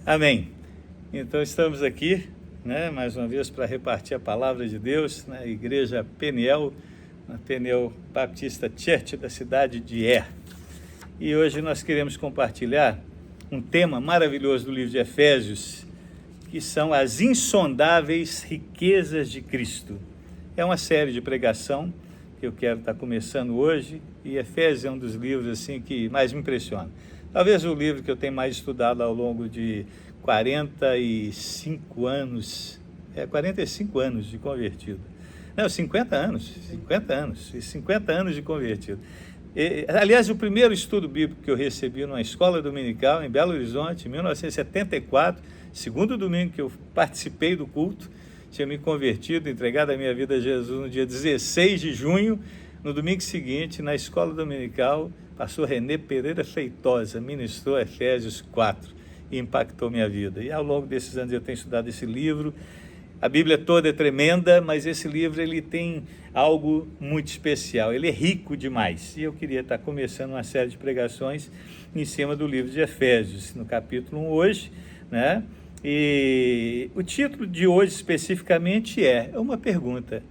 Amém. Então estamos aqui, mais uma vez para repartir a palavra de Deus na Igreja Peniel, na Peniel Baptista Church da cidade de Er. E hoje nós queremos compartilhar um tema maravilhoso do livro de Efésios, que são as insondáveis riquezas de Cristo. É uma série de pregação que eu quero estar começando hoje, e Efésios é um dos livros assim que mais me impressiona. Talvez o livro que eu tenho mais estudado ao longo de 45 anos de convertido. Não, 50 anos de convertido. Aliás, o primeiro estudo bíblico que eu recebi numa escola dominical em Belo Horizonte, em 1974, segundo domingo que eu participei do culto, tinha me convertido, entregado a minha vida a Jesus no dia 16 de junho, no domingo seguinte, na escola dominical, pastor René Pereira Feitosa ministrou Efésios 4 e impactou minha vida. E ao longo desses anos eu tenho estudado esse livro. A Bíblia toda é tremenda, mas esse livro ele tem algo muito especial, ele é rico demais. E eu queria estar começando uma série de pregações em cima do livro de Efésios, no capítulo 1 hoje, E o título de hoje especificamente é uma pergunta.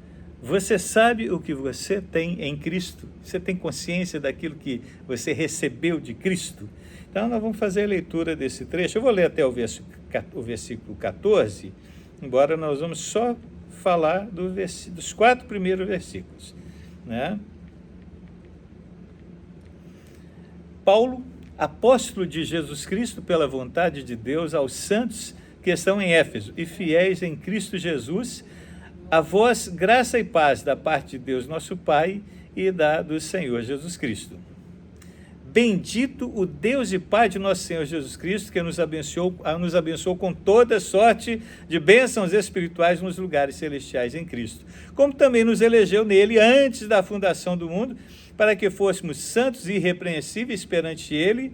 Você sabe o que você tem em Cristo? Você tem consciência daquilo que você recebeu de Cristo? Então, nós vamos fazer a leitura desse trecho. Eu vou ler até o versículo 14, embora nós vamos só falar dos 4 primeiros versículos. Paulo, apóstolo de Jesus Cristo pela vontade de Deus, aos santos que estão em Éfeso e fiéis em Cristo Jesus, a vós graça e paz da parte de Deus nosso Pai e do Senhor Jesus Cristo. Bendito o Deus e Pai de nosso Senhor Jesus Cristo, que nos abençoou com toda sorte de bênçãos espirituais nos lugares celestiais em Cristo, como também nos elegeu nele antes da fundação do mundo, para que fôssemos santos e irrepreensíveis perante ele,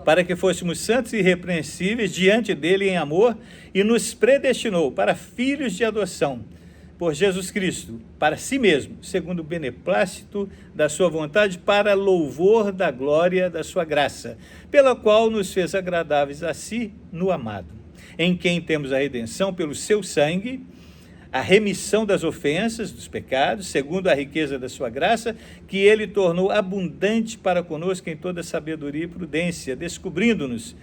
para que fôssemos santos e irrepreensíveis diante dele em amor, e nos predestinou para filhos de adoção, por Jesus Cristo, para si mesmo, segundo o beneplácito da sua vontade, para louvor da glória da sua graça, pela qual nos fez agradáveis a si no amado, em quem temos a redenção pelo seu sangue, a remissão das ofensas, dos pecados, segundo a riqueza da sua graça, que ele tornou abundante para conosco em toda sabedoria e prudência, descobrindo-nos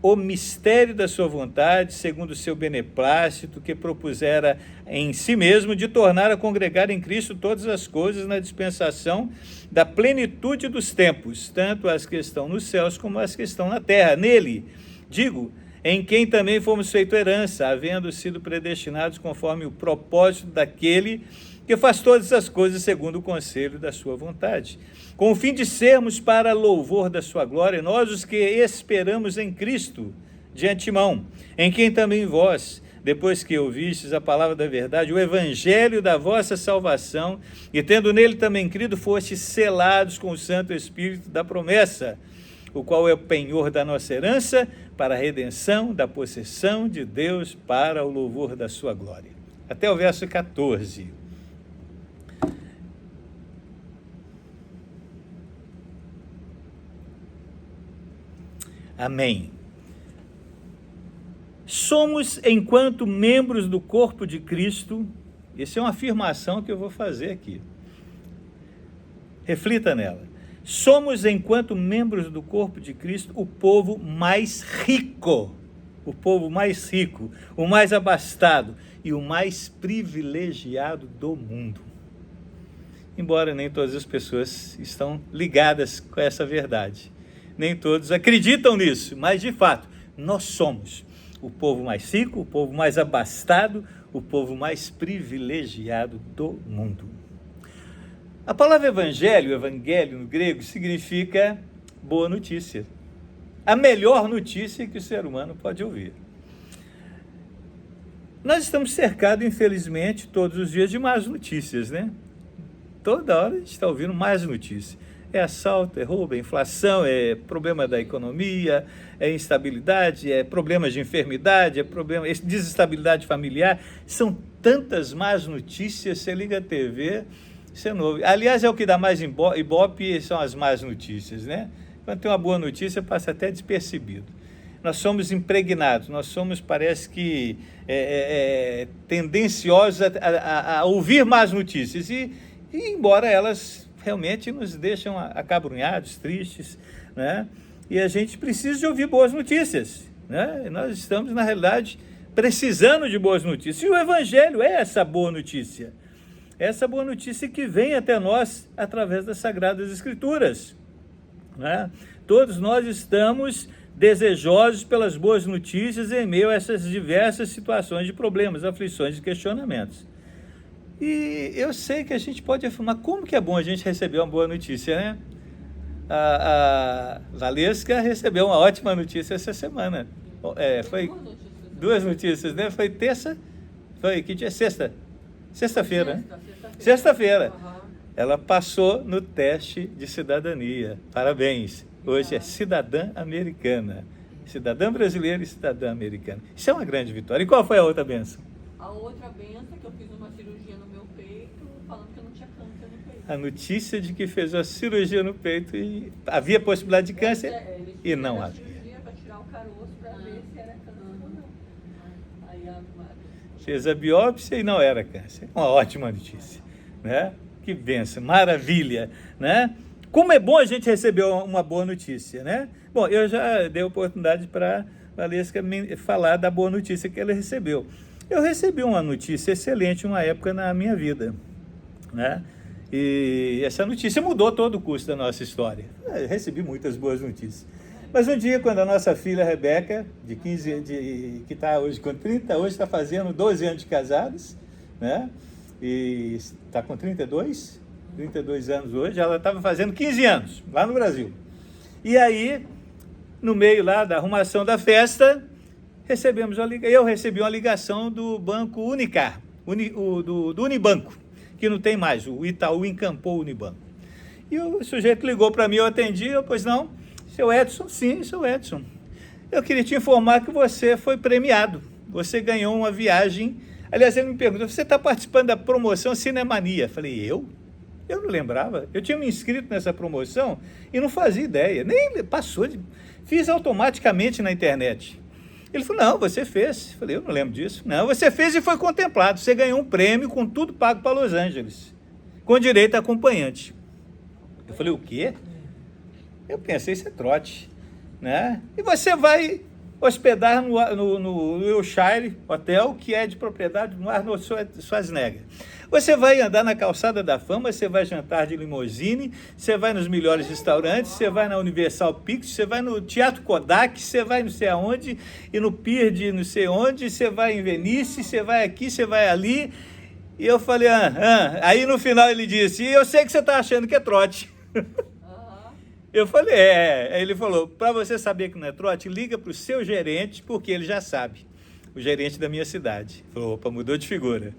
o mistério da sua vontade, segundo o seu beneplácito, que propusera em si mesmo de tornar a congregar em Cristo todas as coisas na dispensação da plenitude dos tempos, tanto as que estão nos céus como as que estão na terra. Nele, em quem também fomos feito herança, havendo sido predestinados conforme o propósito daquele que faz todas as coisas segundo o conselho da sua vontade, com o fim de sermos para louvor da sua glória, nós os que esperamos em Cristo de antemão, em quem também vós, depois que ouvistes a palavra da verdade, o evangelho da vossa salvação, e tendo nele também crido, fostes selados com o Santo Espírito da promessa, o qual é o penhor da nossa herança, para a redenção da possessão de Deus, para o louvor da sua glória. Até o verso 14. Amém. Somos, enquanto membros do corpo de Cristo, essa é uma afirmação que eu vou fazer aqui. Reflita nela. Somos, enquanto membros do corpo de Cristo, o povo mais rico, o mais abastado e o mais privilegiado do mundo. Embora nem todas as pessoas estão ligadas com essa verdade, nem todos acreditam nisso, mas de fato, nós somos o povo mais rico, o povo mais abastado, o povo mais privilegiado do mundo. A palavra evangelho no grego, significa boa notícia. A melhor notícia que o ser humano pode ouvir. Nós estamos cercados, infelizmente, todos os dias de más notícias, Toda hora a gente está ouvindo mais notícias. É assalto, é roubo, é inflação, é problema da economia, é instabilidade, é problemas de enfermidade, é desestabilidade familiar. São tantas más notícias, você liga a TV, você não ouve. Aliás, é o que dá mais ibope, são as más notícias, né? Quando tem uma boa notícia, passa até despercebido. Nós somos impregnados, nós somos, parece que, tendenciosos a ouvir más notícias, e embora elas realmente nos deixam acabrunhados, tristes, né? E a gente precisa de ouvir boas notícias, né? E nós estamos, na realidade, precisando de boas notícias, e o Evangelho é essa boa notícia que vem até nós através das Sagradas Escrituras, né? Todos nós estamos desejosos pelas boas notícias em meio a essas diversas situações de problemas, aflições e questionamentos. E eu sei que a gente pode afirmar como que é bom a gente receber uma boa notícia, né? A Valesca recebeu uma ótima notícia essa semana. Foi duas notícias, né? Foi terça, que dia? Sexta-feira, né? Sexta-feira. Ela passou no teste de cidadania. Parabéns. Hoje é cidadã americana. Cidadã brasileira e cidadã americana. Isso é uma grande vitória. E qual foi a outra bênção? A outra bênção é que eu fiz uma cirurgia no meu peito, falando que eu não tinha câncer no peito. A notícia de que fez uma cirurgia no peito e havia possibilidade de câncer e não havia. Cirurgia para tirar o caroço para ver se era câncer ou não. Aí a fez a biópsia e não era câncer. Uma ótima notícia, né? Que bênção, maravilha, né? Como é bom a gente receber uma boa notícia, né? Bom, eu já dei oportunidade para a Valesca falar da boa notícia que ela recebeu. Eu recebi uma notícia excelente uma época na minha vida, né? E essa notícia mudou todo o curso da nossa história. Eu recebi muitas boas notícias. Mas um dia, quando a nossa filha Rebeca, que está hoje com 30, hoje está fazendo 12 anos de casados, né? E está com 32 anos hoje, ela estava fazendo 15 anos, lá no Brasil. E aí, no meio lá da arrumação da festa, eu recebi uma ligação do Banco Unicar, do Unibanco, que não tem mais, o Itaú encampou o Unibanco. E o sujeito ligou para mim, eu atendi, pois não, seu Edson? Sim, seu Edson. Eu queria te informar que você foi premiado, você ganhou uma viagem. Aliás, ele me perguntou, você está participando da promoção Cinemania? Falei, eu? Eu não lembrava. Eu tinha me inscrito nessa promoção e não fazia ideia. Nem passou, fiz automaticamente na internet. Ele falou, não, você fez. Falei, eu não lembro disso. Não, você fez e foi contemplado. Você ganhou um prêmio com tudo pago para Los Angeles, com direito a acompanhante. Eu falei, o quê? Eu pensei, isso é trote, né? E você vai hospedar no Wilshire Hotel, que é de propriedade do Arnold Schwarzenegger. Você vai andar na calçada da fama, você vai jantar de limousine, você vai nos melhores restaurantes, você vai na Universal Pictures, você vai no Teatro Kodak, você vai não sei aonde, e no Pier de não sei onde, você vai em Venice, você vai aqui, você vai ali. E eu falei, Aí no final ele disse, eu sei que você está achando que é trote. Eu falei, Aí ele falou, para você saber que não é trote, liga para o seu gerente, porque ele já sabe, o gerente da minha cidade. Falou, opa, mudou de figura.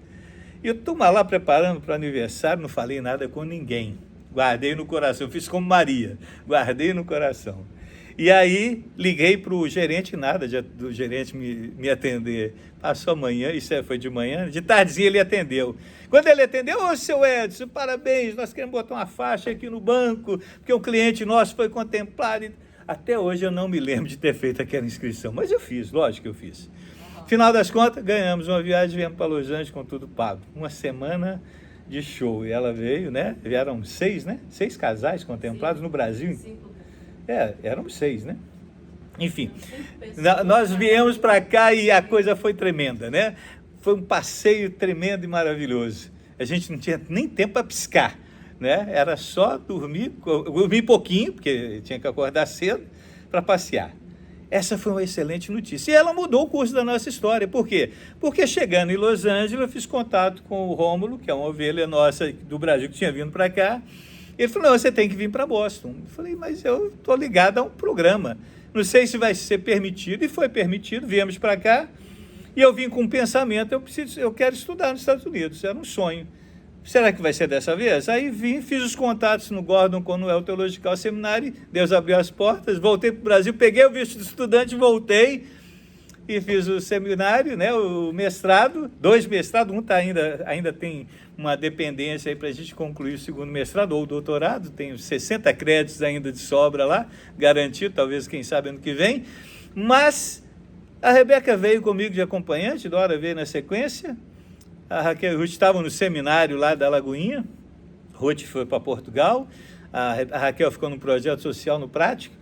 E eu estou lá preparando para o aniversário, não falei nada com ninguém. Guardei no coração, fiz como Maria, guardei no coração. E aí liguei para o gerente, nada do gerente me atender. Passou amanhã, foi de manhã, de tardezinha ele atendeu. Quando ele atendeu, ô seu Edson, parabéns, nós queremos botar uma faixa aqui no banco, porque um cliente nosso foi contemplado. Até hoje eu não me lembro de ter feito aquela inscrição, mas eu fiz, lógico que eu fiz. Final das contas, ganhamos uma viagem, viemos para Los Angeles com tudo pago. Uma semana de show. E ela veio, né? Vieram 6, né? 6 casais contemplados no Brasil. 5. Éramos 6, né? Enfim, nós viemos para cá e a coisa foi tremenda, né? Foi um passeio tremendo e maravilhoso. A gente não tinha nem tempo para piscar, né? Era só dormir pouquinho, porque tinha que acordar cedo, para passear. Essa foi uma excelente notícia. E ela mudou o curso da nossa história. Por quê? Porque chegando em Los Angeles, eu fiz contato com o Rômulo, que é uma ovelha nossa do Brasil que tinha vindo para cá. Ele falou, não, você tem que vir para Boston. Eu falei, mas eu estou ligado a um programa. Não sei se vai ser permitido. E foi permitido, viemos para cá. E eu vim com um pensamento, eu quero estudar nos Estados Unidos. Era um sonho. será que vai ser dessa vez? Aí vim, fiz os contatos no Gordon Conwell Theological Seminary, Deus abriu as portas, voltei para o Brasil, peguei o visto de estudante, voltei e fiz o seminário, né, o mestrado, 2 mestrados, um ainda tem uma dependência aí para a gente concluir o 2º mestrado ou o doutorado, tenho 60 créditos ainda de sobra lá, garantido, talvez, quem sabe, ano que vem, mas a Rebeca veio comigo de acompanhante, Dora veio na sequência, a Raquel e o Ruth estavam no seminário lá da Lagoinha, Ruth foi para Portugal, a Raquel ficou no projeto social no Prático,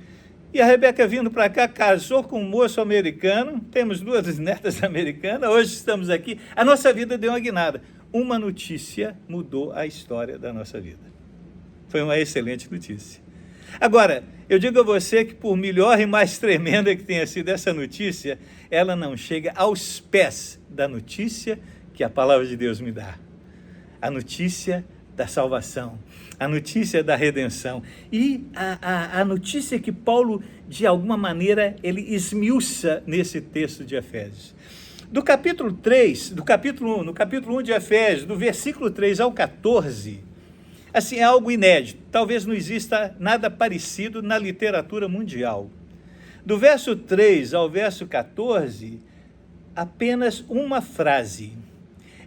e a Rebeca vindo para cá, casou com um moço americano, temos 2 netas americanas, hoje estamos aqui, a nossa vida deu uma guinada. Uma notícia mudou a história da nossa vida. Foi uma excelente notícia. Agora, eu digo a você que por melhor e mais tremenda que tenha sido essa notícia, ela não chega aos pés da notícia que a palavra de Deus me dá. A notícia da salvação, a notícia da redenção e a notícia que Paulo, de alguma maneira, ele esmiuça nesse texto de Efésios. Do capítulo 3, no capítulo 1 de Efésios, do versículo 3 ao 14, assim, é algo inédito, talvez não exista nada parecido na literatura mundial. Do verso 3 ao verso 14, apenas uma frase.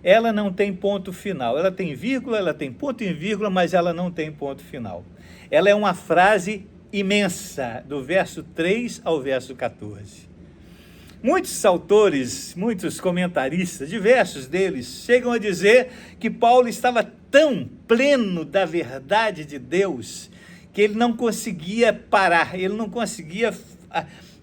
Ela não tem ponto final, ela tem vírgula, ela tem ponto e vírgula, mas ela não tem ponto final. Ela é uma frase imensa, do verso 3 ao verso 14. Muitos autores, muitos comentaristas, diversos deles, chegam a dizer que Paulo estava tão pleno da verdade de Deus, que ele não conseguia parar, ele não conseguia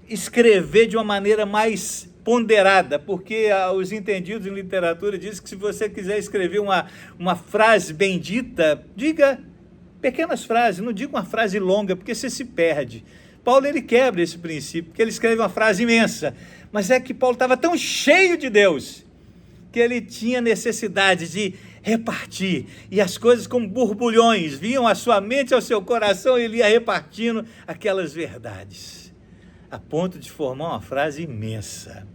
escrever de uma maneira mais ponderada, porque os entendidos em literatura dizem que se você quiser escrever uma frase bendita, diga pequenas frases, não diga uma frase longa, porque você se perde. Paulo, ele quebra esse princípio, porque ele escreve uma frase imensa, mas é que Paulo estava tão cheio de Deus, que ele tinha necessidade de repartir, e as coisas como borbulhões vinham à sua mente, ao seu coração, e ele ia repartindo aquelas verdades, a ponto de formar uma frase imensa.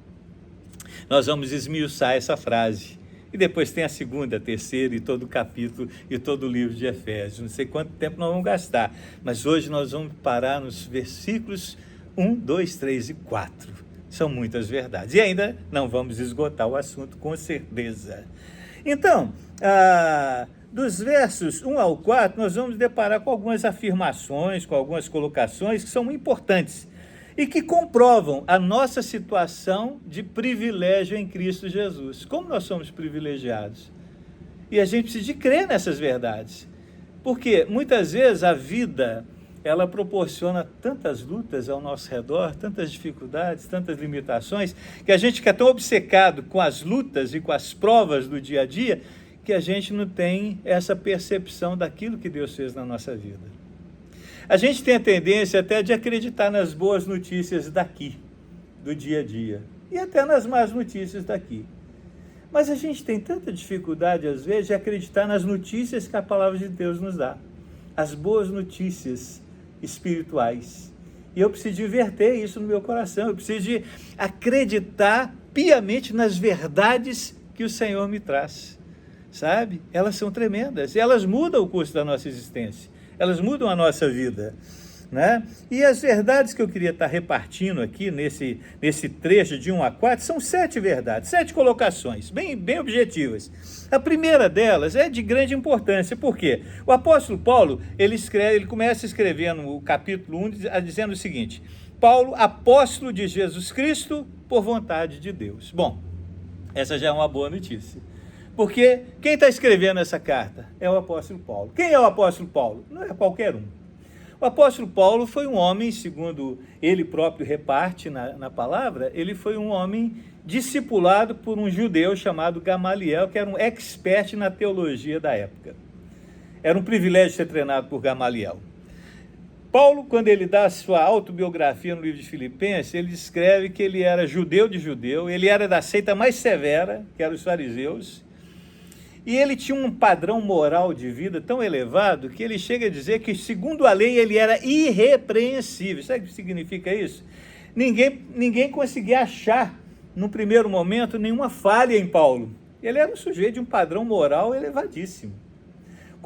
Nós vamos esmiuçar essa frase, e depois tem a 2ª, a 3ª, e todo o capítulo, e todo o livro de Efésios. Não sei quanto tempo nós vamos gastar, mas hoje nós vamos parar nos versículos 1, 2, 3 e 4. São muitas verdades, e ainda não vamos esgotar o assunto, com certeza. Então, dos versos 1 ao 4, nós vamos deparar com algumas afirmações, com algumas colocações que são importantes, e que comprovam a nossa situação de privilégio em Cristo Jesus. Como nós somos privilegiados? E a gente precisa de crer nessas verdades. Porque muitas vezes a vida, ela proporciona tantas lutas ao nosso redor, tantas dificuldades, tantas limitações, que a gente fica tão obcecado com as lutas e com as provas do dia a dia, que a gente não tem essa percepção daquilo que Deus fez na nossa vida. A gente tem a tendência até de acreditar nas boas notícias daqui, do dia a dia, e até nas más notícias daqui. Mas a gente tem tanta dificuldade, às vezes, de acreditar nas notícias que a palavra de Deus nos dá, as boas notícias espirituais. E eu preciso de inverter isso no meu coração, eu preciso de acreditar piamente nas verdades que o Senhor me traz, sabe? Elas são tremendas, elas mudam o curso da nossa existência. Elas mudam a nossa vida, né? E as verdades que eu queria estar repartindo aqui nesse trecho de 1 a 4 são 7 verdades, 7 colocações, bem objetivas. A primeira delas é de grande importância, por quê? O apóstolo Paulo, ele começa escrevendo o capítulo 1, dizendo o seguinte: Paulo, apóstolo de Jesus Cristo, por vontade de Deus. Bom, essa já é uma boa notícia. Porque quem está escrevendo essa carta é o apóstolo Paulo. Quem é o apóstolo Paulo? Não é qualquer um. O apóstolo Paulo foi um homem, segundo ele próprio reparte na palavra, ele foi um homem discipulado por um judeu chamado Gamaliel, que era um expert na teologia da época. Era um privilégio ser treinado por Gamaliel. Paulo, quando ele dá a sua autobiografia no livro de Filipenses, ele descreve que ele era judeu de judeu, ele era da seita mais severa, que eram os fariseus, e ele tinha um padrão moral de vida tão elevado que ele chega a dizer que, segundo a lei, ele era irrepreensível. Sabe o que significa isso? Ninguém conseguia achar, no primeiro momento, nenhuma falha em Paulo. Ele era um sujeito de um padrão moral elevadíssimo.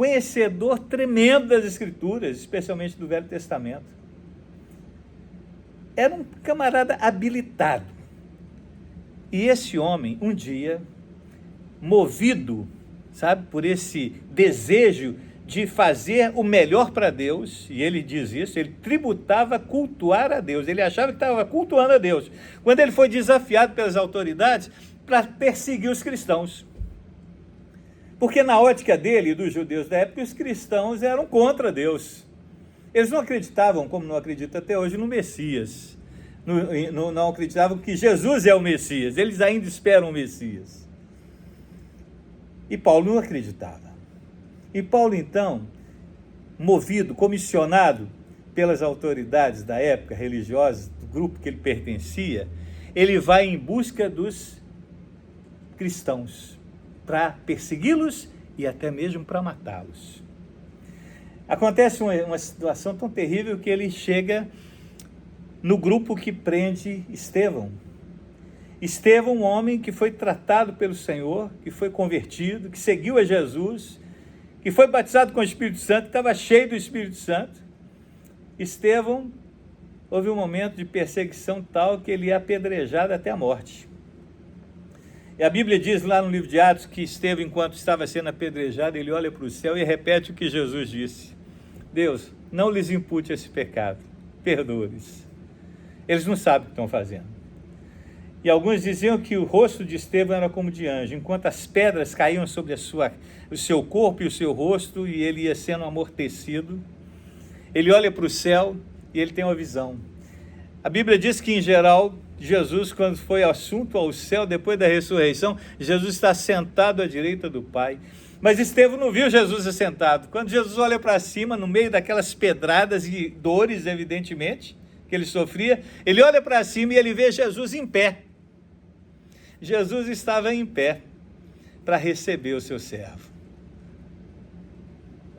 conhecedor tremendo das Escrituras, especialmente do Velho Testamento. Era um camarada habilitado. E esse homem, um dia, movido, sabe, por esse desejo de fazer o melhor para Deus, e ele diz isso, ele tributava cultuar a Deus, ele achava que estava cultuando a Deus, quando ele foi desafiado pelas autoridades para perseguir os cristãos. Porque na ótica dele e dos judeus da época, os cristãos eram contra Deus. Eles não acreditavam, como não acreditam até hoje, no Messias. Não acreditavam que Jesus é o Messias, eles ainda esperam o Messias. E Paulo não acreditava. E Paulo, então, movido, comissionado pelas autoridades da época religiosas, do grupo que ele pertencia, ele vai em busca dos cristãos, para persegui-los e até mesmo para matá-los. Acontece uma situação tão terrível que ele chega no grupo que prende Estevão. Estevão, um homem que foi tratado pelo Senhor, que foi convertido, que seguiu a Jesus, que foi batizado com o Espírito Santo, que estava cheio do Espírito Santo. Estevão, houve um momento de perseguição tal que ele é apedrejado até a morte. E a Bíblia diz lá no livro de Atos que Estevão, enquanto estava sendo apedrejado, ele olha para o céu e repete o que Jesus disse: Deus, não lhes impute esse pecado, perdoa-lhes. Eles não sabem o que estão fazendo. E alguns diziam que o rosto de Estevão era como de anjo, enquanto as pedras caíam sobre o seu corpo e o seu rosto, e ele ia sendo amortecido. Ele olha para o céu e ele tem uma visão. A Bíblia diz que, em geral, Jesus, quando foi assunto ao céu, depois da ressurreição, Jesus está sentado à direita do Pai. Mas Estevão não viu Jesus assentado. Quando Jesus olha para cima, no meio daquelas pedradas e dores, evidentemente, que ele sofria, ele olha para cima e ele vê Jesus em pé. Jesus estava em pé para receber o seu servo.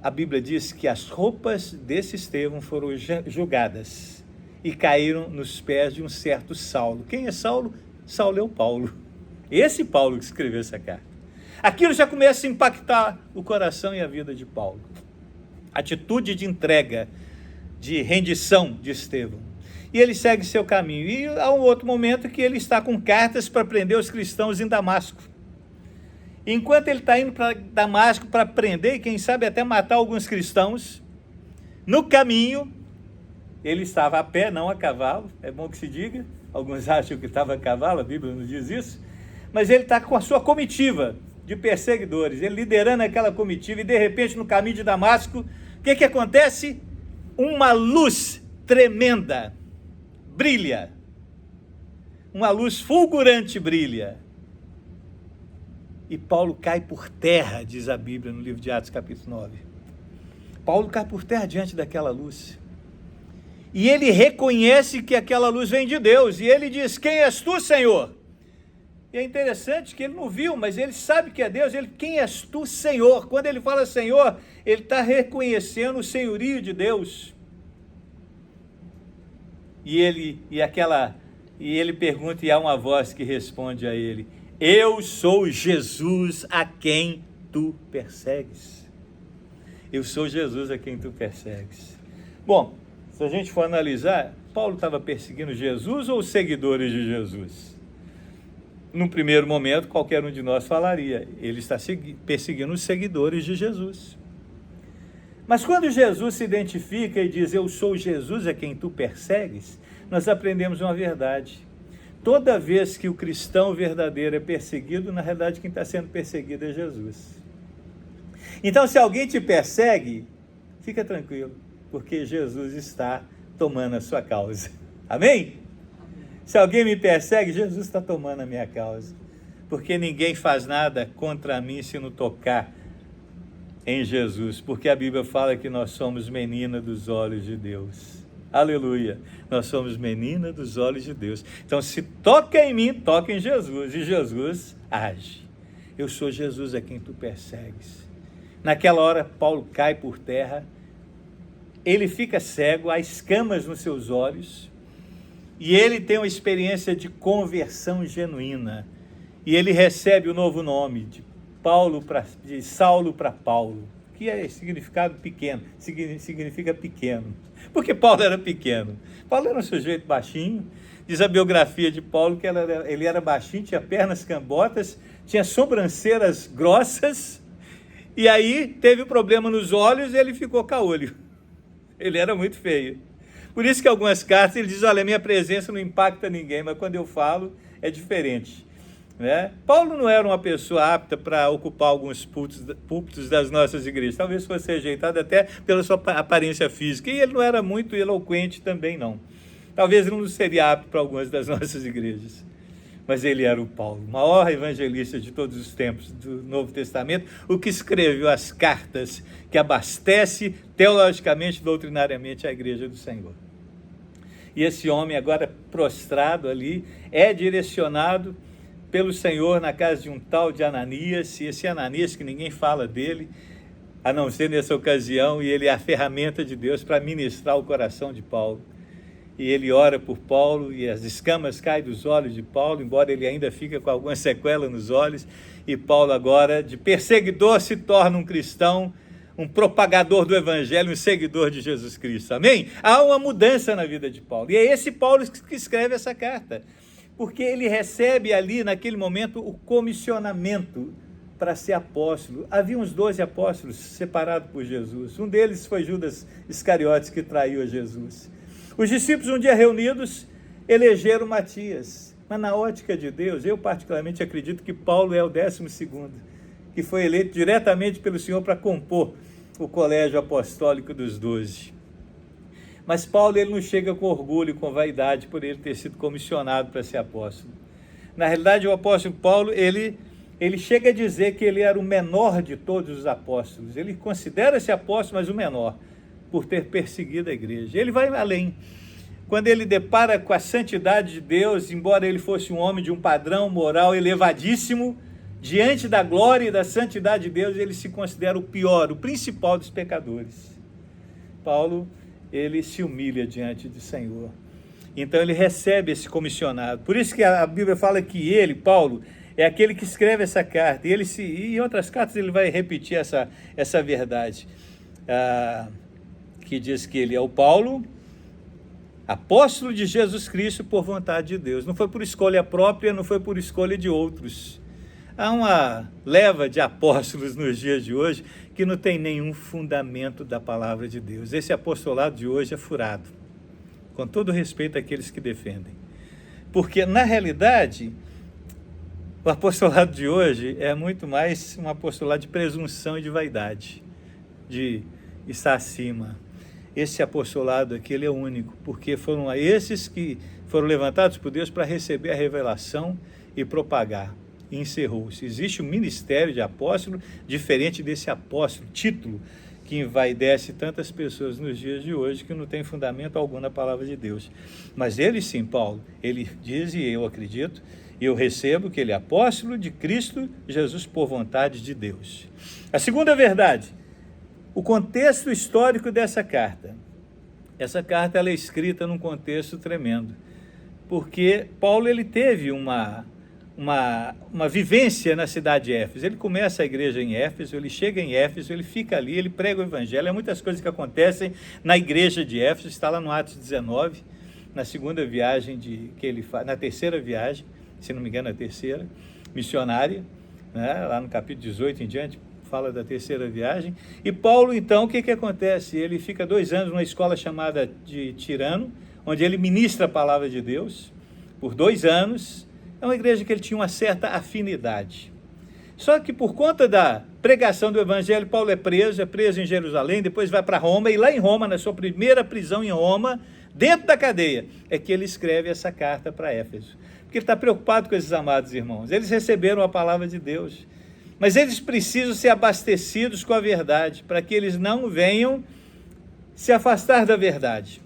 A Bíblia diz que as roupas desse Estevão foram julgadas e caíram nos pés de um certo Saulo. Quem é Saulo? Saulo é o Paulo. Esse Paulo que escreveu essa carta. Aquilo já começa a impactar o coração e a vida de Paulo. Atitude de entrega, de rendição de Estevão. E ele segue seu caminho. E há um outro momento que ele está com cartas para prender os cristãos em Damasco. Enquanto ele está indo para Damasco para prender e quem sabe até matar alguns cristãos, no caminho, ele estava a pé, não a cavalo, é bom que se diga, alguns acham que estava a cavalo, a Bíblia não diz isso, mas ele está com a sua comitiva de perseguidores, ele liderando aquela comitiva e de repente no caminho de Damasco, o que acontece? Uma luz tremenda brilha, uma luz fulgurante brilha, e Paulo cai por terra, diz a Bíblia no livro de Atos capítulo 9. Paulo cai por terra diante daquela luz, e ele reconhece que aquela luz vem de Deus, e ele diz: quem és tu, Senhor? E é interessante que ele não viu, mas ele sabe que é Deus. Quem és tu, Senhor? Quando ele fala Senhor, ele está reconhecendo o senhorio de Deus. E ele pergunta, e há uma voz que responde a ele: eu sou Jesus a quem tu persegues. Eu sou Jesus a quem tu persegues. Bom, se a gente for analisar, Paulo estava perseguindo Jesus ou os seguidores de Jesus? Num primeiro momento, qualquer um de nós falaria, ele está perseguindo os seguidores de Jesus. Mas quando Jesus se identifica e diz: eu sou Jesus a quem tu persegues, nós aprendemos uma verdade. Toda vez que o cristão verdadeiro é perseguido, na realidade quem está sendo perseguido é Jesus. Então, se alguém te persegue, fica tranquilo, porque Jesus está tomando a sua causa. Amém? Se alguém me persegue, Jesus está tomando a minha causa, porque ninguém faz nada contra mim se não tocar em Jesus, porque a Bíblia fala que nós somos menina dos olhos de Deus. Aleluia! Nós somos menina dos olhos de Deus. Então, se toca em mim, toca em Jesus, e Jesus age. Eu sou Jesus a quem tu persegues. Naquela hora, Paulo cai por terra, ele fica cego, há escamas nos seus olhos, e ele tem uma experiência de conversão genuína, e ele recebe o novo nome de Saulo para Paulo, aqui é significado pequeno, significa pequeno. Porque Paulo era pequeno. Paulo era um sujeito baixinho. Diz a biografia de Paulo que ele era baixinho, tinha pernas cambotas, tinha sobrancelhas grossas, e aí teve um problema nos olhos e ele ficou caolho. Ele era muito feio. Por isso que algumas cartas ele diz, olha, minha presença não impacta ninguém, mas quando eu falo é diferente. Né? Paulo não era uma pessoa apta para ocupar alguns púlpitos das nossas igrejas, talvez fosse rejeitado até pela sua aparência física, e ele não era muito eloquente também não. Talvez ele não seria apto para algumas das nossas igrejas, mas ele era o Paulo, o maior evangelista de todos os tempos do Novo Testamento, o que escreveu as cartas que abastece teologicamente, doutrinariamente a igreja do Senhor. E esse homem agora prostrado ali é direcionado pelo Senhor na casa de um tal de Ananias, e esse Ananias que ninguém fala dele, a não ser nessa ocasião, e ele é a ferramenta de Deus para ministrar o coração de Paulo. E ele ora por Paulo, e as escamas caem dos olhos de Paulo, embora ele ainda fique com alguma sequela nos olhos, e Paulo agora, de perseguidor, se torna um cristão, um propagador do evangelho, um seguidor de Jesus Cristo, amém? Há uma mudança na vida de Paulo, e é esse Paulo que escreve essa carta, porque ele recebe ali, naquele momento, o comissionamento para ser apóstolo. Havia uns 12 apóstolos separados por Jesus, um deles foi Judas Iscariotes, que traiu a Jesus. Os discípulos, um dia reunidos, elegeram Matias, mas na ótica de Deus, eu particularmente acredito que Paulo é o 12º, que foi eleito diretamente pelo Senhor para compor o colégio apostólico dos 12. Mas Paulo ele não chega com orgulho, com vaidade, por ele ter sido comissionado para ser apóstolo. Na realidade, o apóstolo Paulo, ele chega a dizer que ele era o menor de todos os apóstolos. Ele considera-se apóstolo, mas o menor, por ter perseguido a igreja. Ele vai além. Quando ele depara com a santidade de Deus, embora ele fosse um homem de um padrão moral elevadíssimo, diante da glória e da santidade de Deus, ele se considera o pior, o principal dos pecadores. Paulo, ele se humilha diante do Senhor. Então ele recebe esse comissionado. Por isso que a Bíblia fala que ele, Paulo, é aquele que escreve essa carta. E em outras cartas ele vai repetir essa verdade. Que diz que ele é o Paulo, apóstolo de Jesus Cristo por vontade de Deus. Não foi por escolha própria, não foi por escolha de outros. Há uma leva de apóstolos nos dias de hoje que não tem nenhum fundamento da palavra de Deus. Esse apostolado de hoje é furado, com todo respeito àqueles que defendem. Porque, na realidade, o apostolado de hoje é muito mais um apostolado de presunção e de vaidade, de estar acima. Esse apostolado aqui, ele é único, porque foram esses que foram levantados por Deus para receber a revelação e propagar. E encerrou-se. Existe um ministério de apóstolo diferente desse apóstolo, título, que envaidece tantas pessoas nos dias de hoje que não tem fundamento algum na palavra de Deus. Mas ele sim, Paulo, ele diz, e eu acredito, e eu recebo que ele é apóstolo de Cristo Jesus por vontade de Deus. A segunda verdade, o contexto histórico dessa carta. Essa carta ela é escrita num contexto tremendo, porque Paulo ele teve uma vivência na cidade de Éfeso. Ele começa a igreja em Éfeso, ele chega em Éfeso, ele fica ali, ele prega o evangelho. Há muitas coisas que acontecem na igreja de Éfeso, está lá no Atos 19, na segunda viagem que ele faz, na terceira viagem, se não me engano, a terceira, missionária, né? Lá no capítulo 18 em diante, fala da terceira viagem. E Paulo, então, o que acontece? Ele fica 2 anos numa escola chamada de Tirano, onde ele ministra a palavra de Deus, por 2 anos. É uma igreja que ele tinha uma certa afinidade. Só que por conta da pregação do evangelho, Paulo é preso em Jerusalém, depois vai para Roma, e lá em Roma, na sua primeira prisão em Roma, dentro da cadeia, é que ele escreve essa carta para Éfeso. Porque ele está preocupado com esses amados irmãos. Eles receberam a palavra de Deus, mas eles precisam ser abastecidos com a verdade, para que eles não venham se afastar da verdade.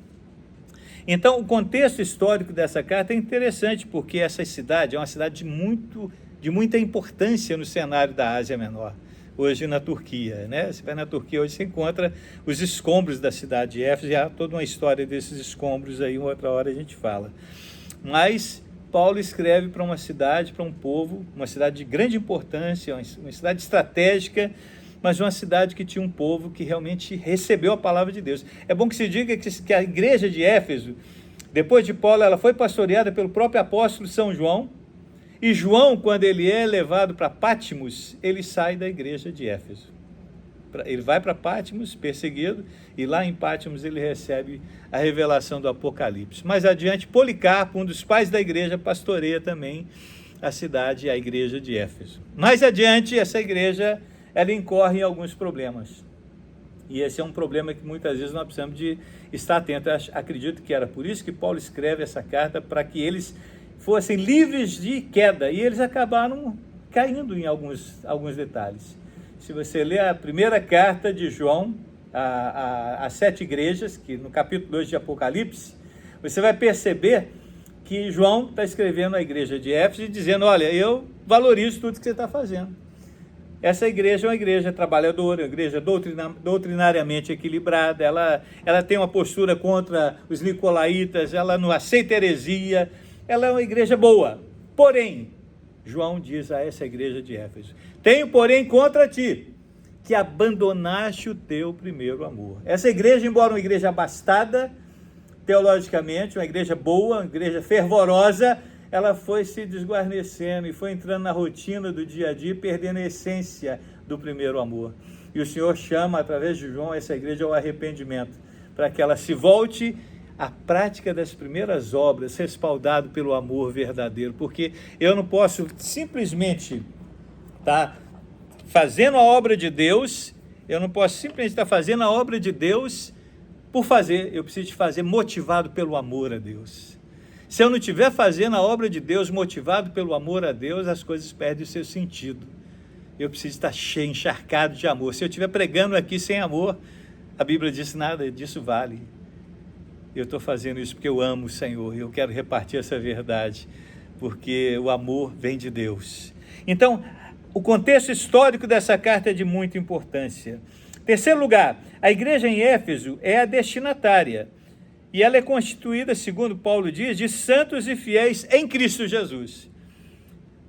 Então, o contexto histórico dessa carta é interessante, porque essa cidade é uma cidade de muita importância no cenário da Ásia Menor, hoje na Turquia, né? Você vai na Turquia, hoje você encontra os escombros da cidade de Éfeso, e há toda uma história desses escombros aí, uma outra hora a gente fala. Mas Paulo escreve para uma cidade, para um povo, uma cidade de grande importância, uma cidade estratégica, mas uma cidade que tinha um povo que realmente recebeu a palavra de Deus. É bom que se diga que a igreja de Éfeso, depois de Paulo, ela foi pastoreada pelo próprio apóstolo São João, e João, quando ele é levado para Pátimos, ele sai da igreja de Éfeso. Ele vai para Pátimos, perseguido, e lá em Pátimos ele recebe a revelação do Apocalipse. Mais adiante, Policarpo, um dos pais da igreja, pastoreia também a cidade, a igreja de Éfeso. Mais adiante, essa igreja, ela incorre em alguns problemas. E esse é um problema que muitas vezes nós precisamos de estar atentos. Acredito que era por isso que Paulo escreve essa carta, para que eles fossem livres de queda, e eles acabaram caindo em alguns detalhes. Se você ler a primeira carta de João, às 7 igrejas, que no capítulo 2 de Apocalipse, você vai perceber que João está escrevendo à igreja de Éfeso e dizendo, olha, eu valorizo tudo que você está fazendo. Essa igreja é uma igreja trabalhadora, uma igreja doutrinariamente equilibrada, ela tem uma postura contra os nicolaítas, ela não aceita heresia, ela é uma igreja boa. Porém, João diz a essa igreja de Éfeso, tenho, porém, contra ti, que abandonaste o teu primeiro amor. Essa igreja, embora uma igreja abastada, teologicamente, uma igreja boa, uma igreja fervorosa, ela foi se desguarnecendo e foi entrando na rotina do dia a dia, perdendo a essência do primeiro amor. E o Senhor chama, através de João, essa igreja ao arrependimento, para que ela se volte à prática das primeiras obras, respaldado pelo amor verdadeiro, porque eu não posso simplesmente estar fazendo a obra de Deus, eu não posso simplesmente estar fazendo a obra de Deus por fazer, eu preciso de fazer motivado pelo amor a Deus. Se eu não estiver fazendo a obra de Deus motivado pelo amor a Deus, as coisas perdem o seu sentido. Eu preciso estar cheio, encharcado de amor. Se eu estiver pregando aqui sem amor, a Bíblia diz nada disso vale. Eu estou fazendo isso porque eu amo o Senhor, e eu quero repartir essa verdade, porque o amor vem de Deus. Então, o contexto histórico dessa carta é de muita importância. Terceiro lugar, a igreja em Éfeso é a destinatária, e ela é constituída, segundo Paulo diz, de santos e fiéis em Cristo Jesus.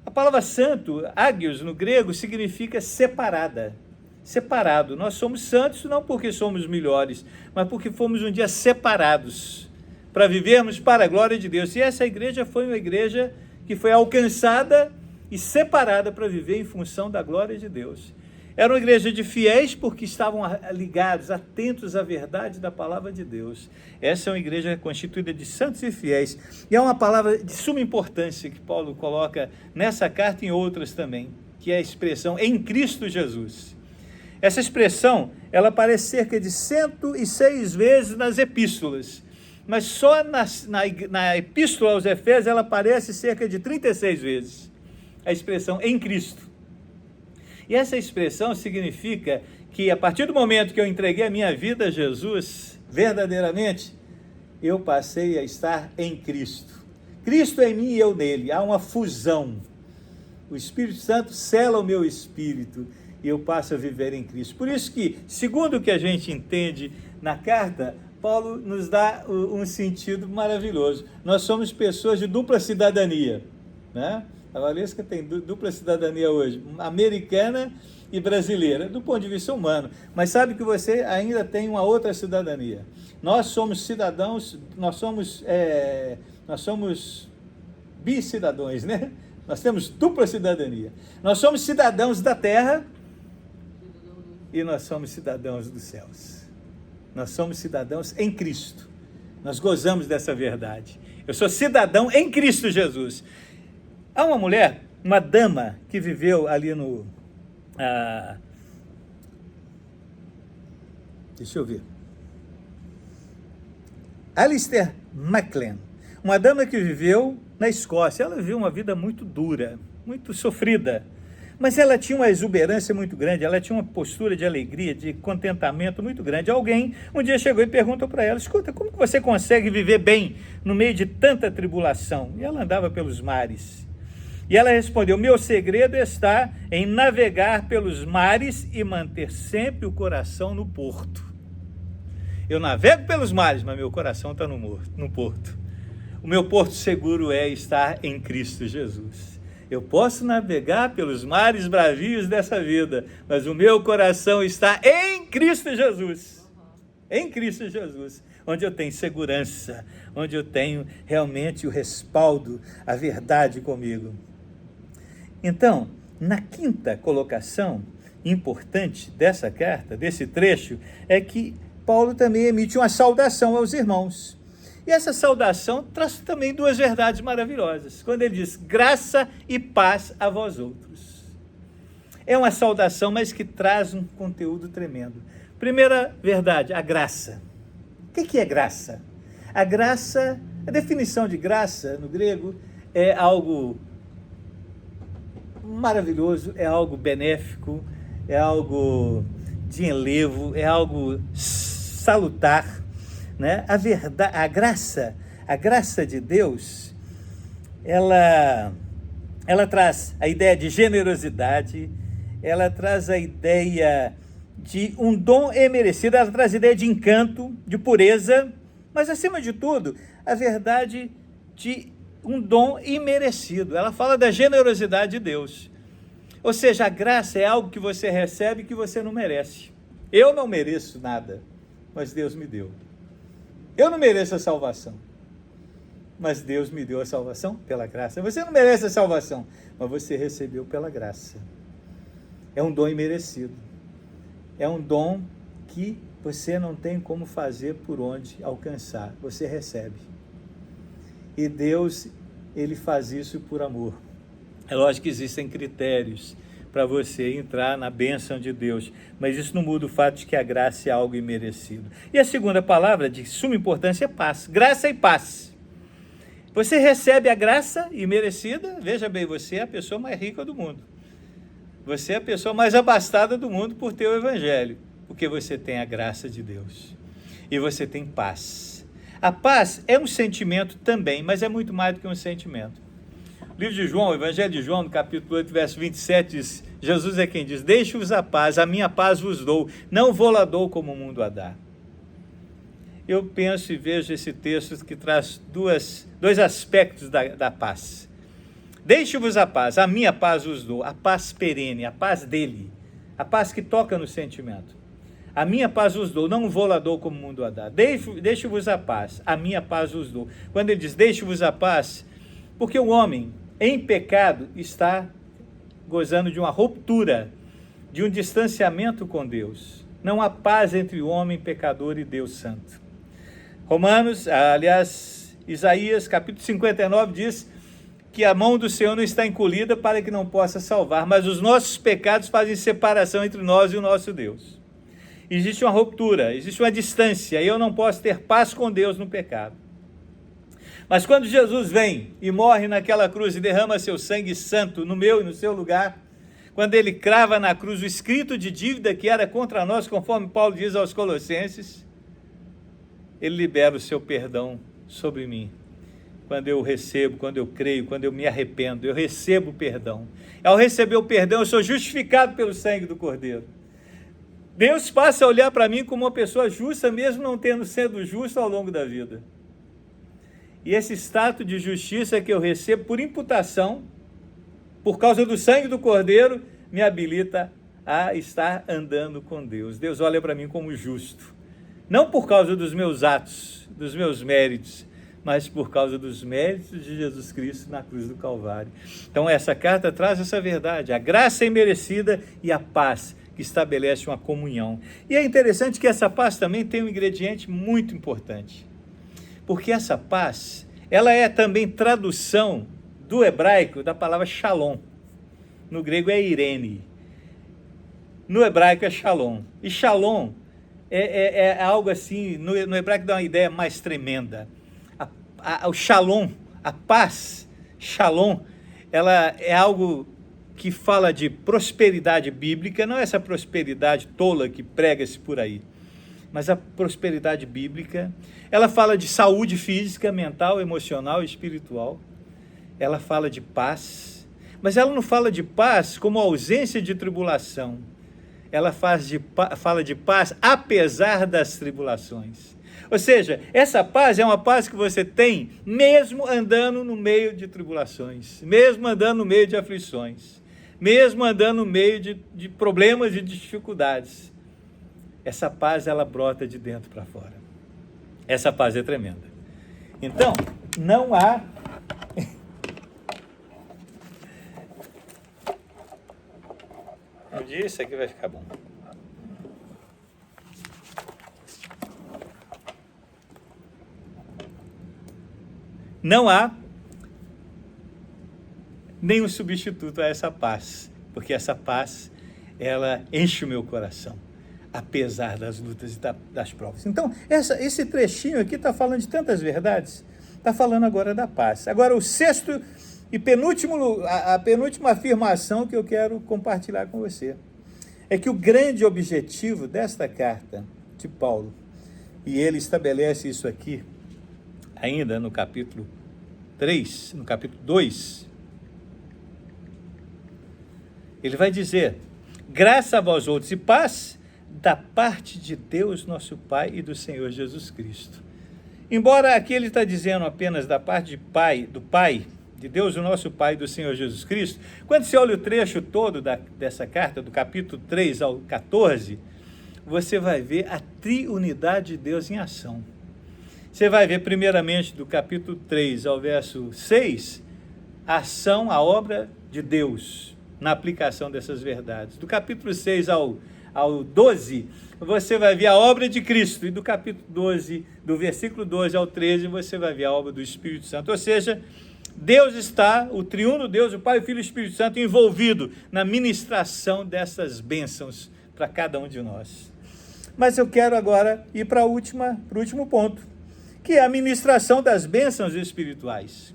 A palavra santo, ágios, no grego, significa separada. Separado. Nós somos santos não porque somos melhores, mas porque fomos um dia separados para vivermos para a glória de Deus. E essa igreja foi uma igreja que foi alcançada e separada para viver em função da glória de Deus. Era uma igreja de fiéis porque estavam ligados, atentos à verdade da palavra de Deus. Essa é uma igreja constituída de santos e fiéis. E é uma palavra de suma importância que Paulo coloca nessa carta e em outras também, que é a expressão em Cristo Jesus. Essa expressão, ela aparece cerca de 106 vezes nas epístolas, mas só na epístola aos Efésios ela aparece cerca de 36 vezes, a expressão em Cristo. E essa expressão significa que a partir do momento que eu entreguei a minha vida a Jesus, verdadeiramente, eu passei a estar em Cristo. Cristo em mim e eu nele, há uma fusão. O Espírito Santo sela o meu espírito, e eu passo a viver em Cristo. Por isso que, segundo o que a gente entende na carta, Paulo nos dá um sentido maravilhoso. Nós somos pessoas de dupla cidadania, né? A Valesca tem dupla cidadania hoje, americana e brasileira, do ponto de vista humano. Mas sabe que você ainda tem uma outra cidadania. Nós somos cidadãos, nós somos bicidadãos, né? Nós temos dupla cidadania. Nós somos cidadãos da terra e nós somos cidadãos dos céus. Nós somos cidadãos em Cristo. Nós gozamos dessa verdade. Eu sou cidadão em Cristo Jesus. Há uma mulher, uma dama, que viveu ali deixa eu ver. Alistair MacLean. Uma dama que viveu na Escócia. Ela viveu uma vida muito dura, muito sofrida. Mas ela tinha uma exuberância muito grande, ela tinha uma postura de alegria, de contentamento muito grande. Alguém um dia chegou e perguntou para ela, escuta, como que você consegue viver bem no meio de tanta tribulação? E ela andava pelos mares. E ela respondeu, meu segredo está em navegar pelos mares e manter sempre o coração no porto. Eu navego pelos mares, mas meu coração está no porto. O meu porto seguro é estar em Cristo Jesus. Eu posso navegar pelos mares bravios dessa vida, mas o meu coração está em Cristo Jesus. Em Cristo Jesus, onde eu tenho segurança, onde eu tenho realmente o respaldo, a verdade comigo. Então, na quinta colocação importante dessa carta, desse trecho, é que Paulo também emite uma saudação aos irmãos. E essa saudação traz também duas verdades maravilhosas. Quando ele diz, graça e paz a vós outros. É uma saudação, mas que traz um conteúdo tremendo. Primeira verdade, a graça. O que é graça? A graça, a definição de graça no grego é algo maravilhoso, é algo benéfico, é algo de enlevo, é algo salutar, né? A graça de Deus, ela traz a ideia de generosidade, ela traz a ideia de um dom imerecido, ela traz a ideia de encanto, de pureza, mas acima de tudo, a verdade de um dom imerecido. Ela fala da generosidade de Deus. Ou seja, a graça é algo que você recebe que você não merece. Eu não mereço nada, mas Deus me deu. Eu não mereço a salvação, mas Deus me deu a salvação pela graça. Você não merece a salvação, mas você recebeu pela graça. É um dom imerecido. É um dom que você não tem como fazer por onde alcançar. Você recebe. E Deus, Ele faz isso por amor. É lógico que existem critérios para você entrar na bênção de Deus, mas isso não muda o fato de que a graça é algo imerecido. E a segunda palavra de suma importância é paz. Graça e paz. Você recebe a graça imerecida, veja bem, você é a pessoa mais rica do mundo. Você é a pessoa mais abastada do mundo por ter o evangelho, porque você tem a graça de Deus. E você tem paz. A paz é um sentimento também, mas é muito mais do que um sentimento. O livro de João, o Evangelho de João, no capítulo 8, verso 27, diz, Jesus é quem diz, deixe-vos a paz, a minha paz vos dou, não vou-la dou como o mundo a dá. Eu penso e vejo esse texto que traz dois aspectos da paz. Deixe-vos a paz, a minha paz vos dou, a paz perene, a paz dele, a paz que toca no sentimento. A minha paz vos dou, não vou-la dou como o mundo a dá. Deixe-vos a paz, a minha paz vos dou. Quando ele diz deixe-vos a paz, porque o homem em pecado está gozando de uma ruptura, de um distanciamento com Deus. Não há paz entre o homem pecador e Deus santo. Isaías capítulo 59 diz que a mão do Senhor não está encolhida para que não possa salvar, mas os nossos pecados fazem separação entre nós e o nosso Deus. Existe uma ruptura, existe uma distância, e eu não posso ter paz com Deus no pecado. Mas quando Jesus vem e morre naquela cruz e derrama seu sangue santo no meu e no seu lugar, quando ele crava na cruz o escrito de dívida que era contra nós, conforme Paulo diz aos Colossenses, ele libera o seu perdão sobre mim. Quando eu recebo, quando eu creio, quando eu me arrependo, eu recebo o perdão. Ao receber o perdão, eu sou justificado pelo sangue do Cordeiro. Deus passa a olhar para mim como uma pessoa justa, mesmo não tendo sido justo ao longo da vida. E esse status de justiça que eu recebo por imputação, por causa do sangue do Cordeiro, me habilita a estar andando com Deus. Deus olha para mim como justo. Não por causa dos meus atos, dos meus méritos, mas por causa dos méritos de Jesus Cristo na cruz do Calvário. Então essa carta traz essa verdade, a graça imerecida e a paz que estabelece uma comunhão. E é interessante que essa paz também tem um ingrediente muito importante. Porque essa paz, ela é também tradução do hebraico da palavra shalom. No grego é irene. No hebraico é shalom. E shalom é algo assim, no hebraico dá uma ideia mais tremenda. O shalom, a paz, shalom, ela é algo que fala de prosperidade bíblica, não é essa prosperidade tola que prega-se por aí, mas a prosperidade bíblica. Ela fala de saúde física, mental, emocional e espiritual. Ela fala de paz, mas ela não fala de paz como ausência de tribulação. Ela fala de paz apesar das tribulações. Ou seja, essa paz é uma paz que você tem mesmo andando no meio de tribulações, mesmo andando no meio de aflições, mesmo andando no meio de problemas e de dificuldades. Essa paz, ela brota de dentro para fora. Essa paz é tremenda. Então, não há... Um dia isso aqui vai ficar bom. Não há nenhum substituto a essa paz, porque essa paz, ela enche o meu coração, apesar das lutas e das provas. Então, esse trechinho aqui está falando de tantas verdades, está falando agora da paz. Agora, o sexto e penúltimo, a penúltima afirmação que eu quero compartilhar com você, é que o grande objetivo desta carta de Paulo, e ele estabelece isso aqui, ainda no capítulo 3, no capítulo 2, ele vai dizer: graça a vós outros e paz da parte de Deus nosso Pai e do Senhor Jesus Cristo. Embora aqui ele está dizendo apenas da parte do Pai, de Deus o nosso Pai e do Senhor Jesus Cristo, quando você olha o trecho todo dessa carta, do capítulo 3 ao 14, você vai ver a triunidade de Deus em ação. Você vai ver primeiramente do capítulo 3 ao verso 6, a ação, a obra de Deus na aplicação dessas verdades. Do capítulo 6 ao 12, você vai ver a obra de Cristo. E do capítulo 12, do versículo 12 ao 13, você vai ver a obra do Espírito Santo. Ou seja, Deus está, o triuno Deus, o Pai, o Filho e o Espírito Santo, envolvido na ministração dessas bênçãos para cada um de nós. Mas eu quero agora ir para o último ponto, que é a ministração das bênçãos espirituais.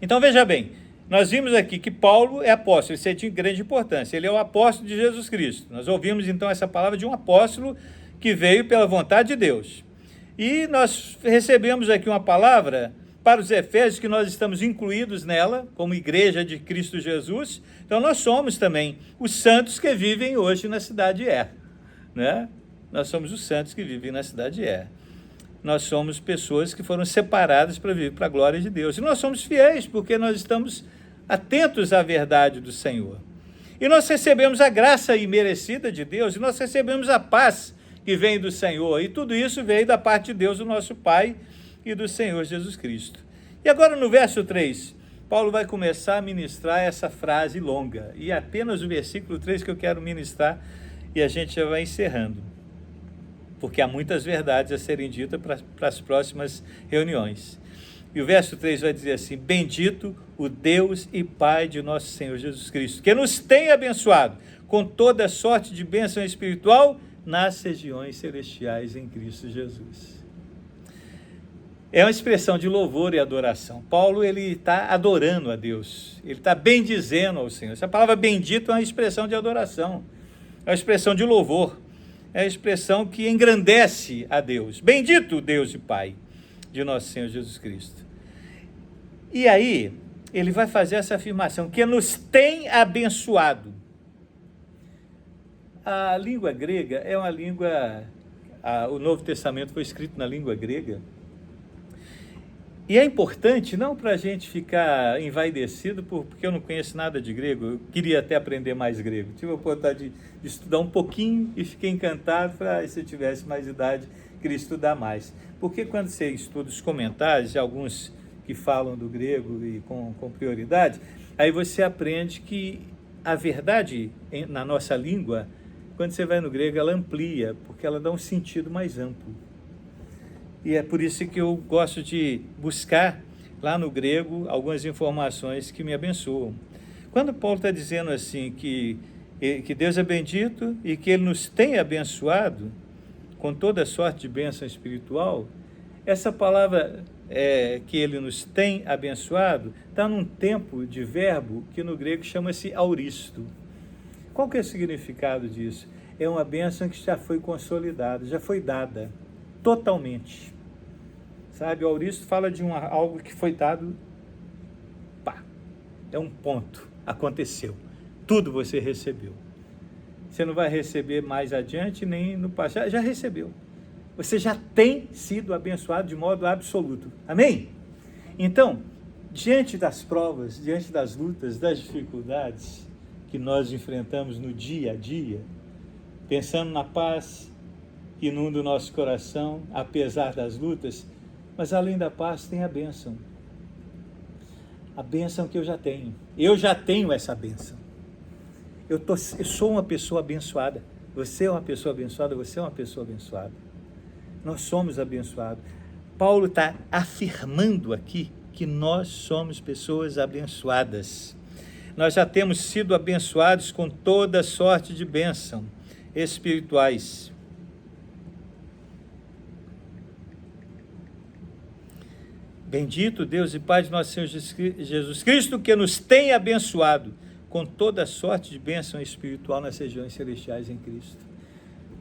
Então, veja bem, nós vimos aqui que Paulo é apóstolo, isso é de grande importância, ele é o apóstolo de Jesus Cristo. Nós ouvimos, então, essa palavra de um apóstolo que veio pela vontade de Deus. E nós recebemos aqui uma palavra para os Efésios, que nós estamos incluídos nela, como igreja de Cristo Jesus. Então, nós somos também os santos que vivem hoje na cidade de Er, né? Nós somos os santos que vivem na cidade de Er. Nós somos pessoas que foram separadas para viver para a glória de Deus. E nós somos fiéis, porque nós estamos atentos à verdade do Senhor. E nós recebemos a graça imerecida de Deus, e nós recebemos a paz que vem do Senhor. E tudo isso veio da parte de Deus, o nosso Pai, e do Senhor Jesus Cristo. E agora no verso 3, Paulo vai começar a ministrar essa frase longa, e é apenas o versículo 3 que eu quero ministrar, e a gente já vai encerrando, porque há muitas verdades a serem ditas para as próximas reuniões. E o verso 3 vai dizer assim: bendito o Deus e Pai de nosso Senhor Jesus Cristo, que nos tem abençoado com toda sorte de bênção espiritual nas regiões celestiais em Cristo Jesus. É uma expressão de louvor e adoração. Paulo, ele está adorando a Deus, ele está bendizendo ao Senhor. Essa palavra bendito é uma expressão de adoração, é uma expressão de louvor, é a expressão que engrandece a Deus. Bendito Deus e Pai de nosso Senhor Jesus Cristo. E aí, ele vai fazer essa afirmação, que nos tem abençoado. A língua grega é uma língua, o Novo Testamento foi escrito na língua grega, e é importante, não para a gente ficar envaidecido, porque eu não conheço nada de grego, eu queria até aprender mais grego. Tive a oportunidade de estudar um pouquinho e fiquei encantado, se eu tivesse mais idade, queria estudar mais. Porque quando você estuda os comentários, alguns que falam do grego e com prioridade, aí você aprende que a verdade na nossa língua, quando você vai no grego, ela amplia, porque ela dá um sentido mais amplo. E é por isso que eu gosto de buscar lá no grego algumas informações que me abençoam. Quando Paulo está dizendo assim que Deus é bendito e que Ele nos tem abençoado com toda sorte de bênção espiritual, essa palavra que Ele nos tem abençoado está num tempo de verbo que no grego chama-se auristo. Qual que é o significado disso? É uma bênção que já foi consolidada, já foi dada totalmente. Sabe, o auristo fala de algo que foi dado, é um ponto, aconteceu, tudo você recebeu. Você não vai receber mais adiante, nem no passado, já recebeu. Você já tem sido abençoado de modo absoluto. Amém? Então, diante das provas, diante das lutas, das dificuldades que nós enfrentamos no dia a dia, pensando na paz que inunda o nosso coração, apesar das lutas, mas além da paz tem a bênção. A bênção que eu já tenho. Eu já tenho essa bênção. Eu sou uma pessoa abençoada. Você é uma pessoa abençoada, você é uma pessoa abençoada. Nós somos abençoados. Paulo está afirmando aqui que nós somos pessoas abençoadas. Nós já temos sido abençoados com toda sorte de bênção espirituais. Bendito Deus e Pai de nosso Senhor Jesus Cristo, que nos tem abençoado com toda sorte de bênção espiritual nas regiões celestiais em Cristo.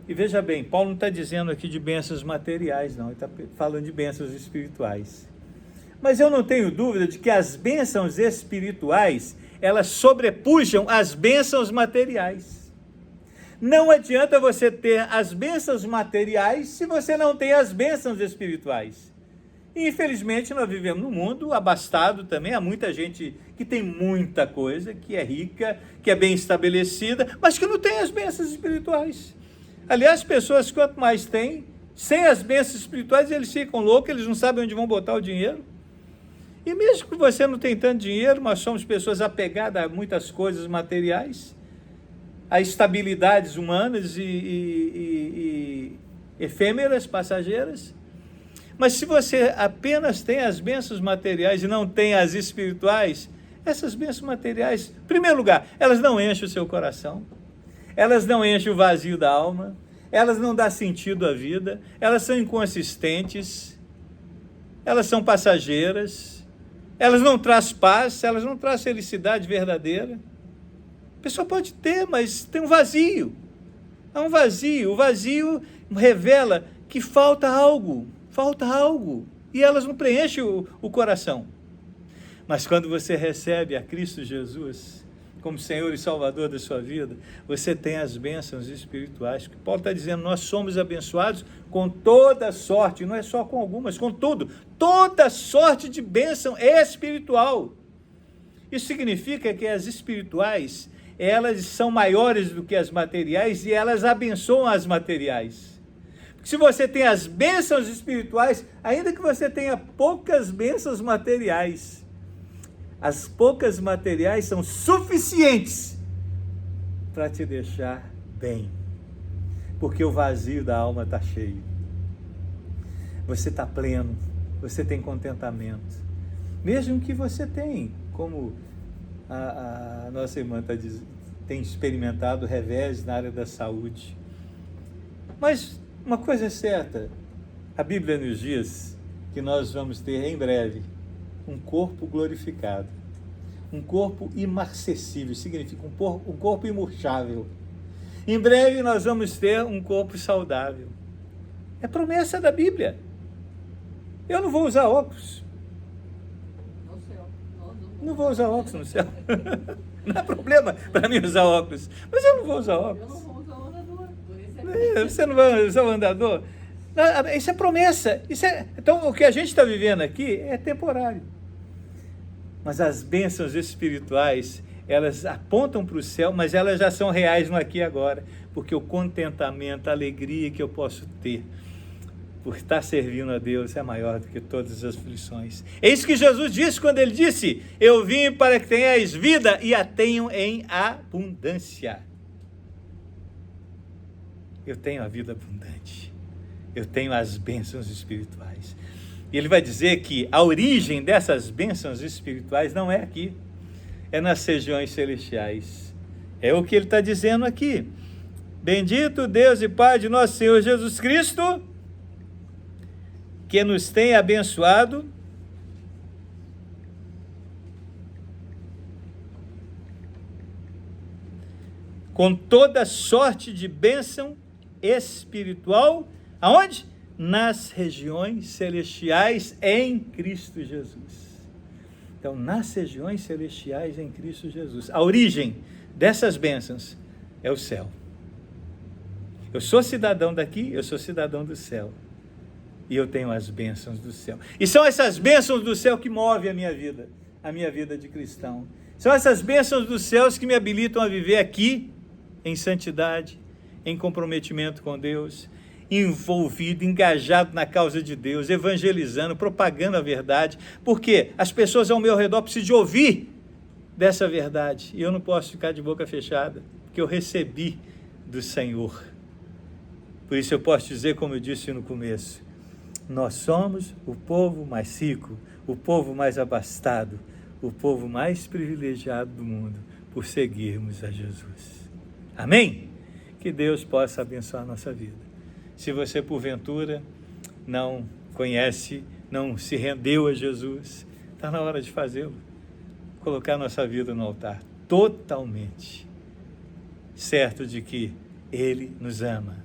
E veja bem, Paulo não está dizendo aqui de bênçãos materiais, não, ele está falando de bênçãos espirituais. Mas eu não tenho dúvida de que as bênçãos espirituais, elas sobrepujam as bênçãos materiais. Não adianta você ter as bênçãos materiais se você não tem as bênçãos espirituais. Infelizmente, nós vivemos num mundo abastado também, há muita gente que tem muita coisa, que é rica, que é bem estabelecida, mas que não tem as bênçãos espirituais. Aliás, pessoas quanto mais têm, sem as bênçãos espirituais, eles ficam loucos, eles não sabem onde vão botar o dinheiro. E mesmo que você não tenha tanto dinheiro, nós somos pessoas apegadas a muitas coisas materiais, a estabilidades humanas e efêmeras, passageiras. Mas se você apenas tem as bênçãos materiais e não tem as espirituais, essas bênçãos materiais, em primeiro lugar, elas não enchem o seu coração, elas não enchem o vazio da alma, elas não dão sentido à vida, elas são inconsistentes, elas são passageiras, elas não trazem paz, elas não trazem felicidade verdadeira. A pessoa pode ter, mas tem um vazio. Há um vazio. O vazio revela que falta algo, e elas não preenchem o coração. Mas quando você recebe a Cristo Jesus como Senhor e Salvador da sua vida, você tem as bênçãos espirituais. O que Paulo está dizendo, nós somos abençoados com toda sorte, não é só com algumas, com tudo, toda sorte de bênção espiritual. Isso significa que as espirituais, elas são maiores do que as materiais e elas abençoam as materiais. Se você tem as bênçãos espirituais, ainda que você tenha poucas bênçãos materiais, as poucas materiais são suficientes para te deixar bem, porque o vazio da alma está cheio. Você está pleno, você tem contentamento, mesmo que você tenha, como a nossa irmã tem experimentado revés na área da saúde. Mas uma coisa é certa, a Bíblia nos diz que nós vamos ter em breve um corpo glorificado, um corpo imarcessível, significa um corpo imurchável. Em breve nós vamos ter um corpo saudável. É promessa da Bíblia. Eu não vou usar óculos. No céu. Não vou usar óculos no céu. Não há problema para mim usar óculos, mas eu não vou usar óculos. Eu não vou usar o andador. Você não vai usar o andador? Não, isso é promessa. Então, o que a gente está vivendo aqui é temporário. Mas as bênçãos espirituais, elas apontam para o céu, mas elas já são reais no aqui e agora. Porque o contentamento, a alegria que eu posso ter por estar servindo a Deus é maior do que todas as aflições. É isso que Jesus disse quando ele disse: eu vim para que tenhais vida e a tenham em abundância. Eu tenho a vida abundante, eu tenho as bênçãos espirituais. E ele vai dizer que a origem dessas bênçãos espirituais não é aqui, é nas regiões celestiais. É o que ele está dizendo aqui. Bendito Deus e Pai de nosso Senhor Jesus Cristo, que nos tem abençoado com toda sorte de bênção espiritual, aonde? Nas regiões celestiais em Cristo Jesus. Então, nas regiões celestiais em Cristo Jesus. A origem dessas bênçãos é o céu. Eu sou cidadão daqui, eu sou cidadão do céu. e eu tenho as bênçãos do céu. E são essas bênçãos do céu que movem a minha vida de cristão. São essas bênçãos dos céus que me habilitam a viver aqui em santidade, em comprometimento com Deus, envolvido, engajado na causa de Deus, evangelizando, propagando a verdade, porque as pessoas ao meu redor precisam de ouvir dessa verdade, e eu não posso ficar de boca fechada, porque eu recebi do Senhor. Por isso eu posso dizer, como eu disse no começo, nós somos o povo mais rico, o povo mais abastado, o povo mais privilegiado do mundo, por seguirmos a Jesus. Amém? Que Deus possa abençoar a nossa vida. Se você, porventura, não conhece, não se rendeu a Jesus, está na hora de fazê-lo. Colocar nossa vida no altar, totalmente, certo de que Ele nos ama.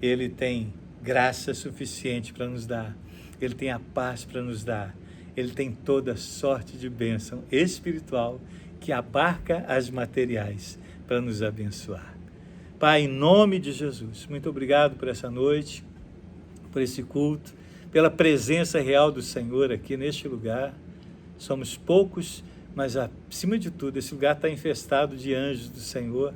Ele tem graça suficiente para nos dar. Ele tem a paz para nos dar. Ele tem toda sorte de bênção espiritual que abarca as materiais para nos abençoar. Pai, em nome de Jesus, muito obrigado por essa noite, por esse culto, pela presença real do Senhor aqui neste lugar. Somos poucos, mas acima de tudo, esse lugar está infestado de anjos do Senhor.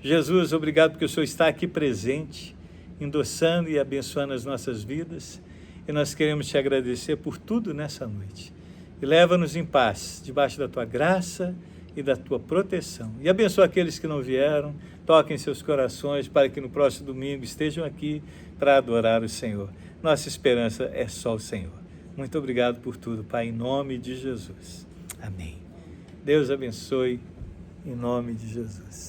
Jesus, obrigado porque o Senhor está aqui presente, endossando e abençoando as nossas vidas. E nós queremos te agradecer por tudo nessa noite. E leva-nos em paz, debaixo da tua graça e da tua proteção. E abençoa aqueles que não vieram, toquem seus corações para que no próximo domingo estejam aqui para adorar o Senhor. Nossa esperança é só o Senhor. Muito obrigado por tudo, Pai, em nome de Jesus. Amém. Deus abençoe, em nome de Jesus.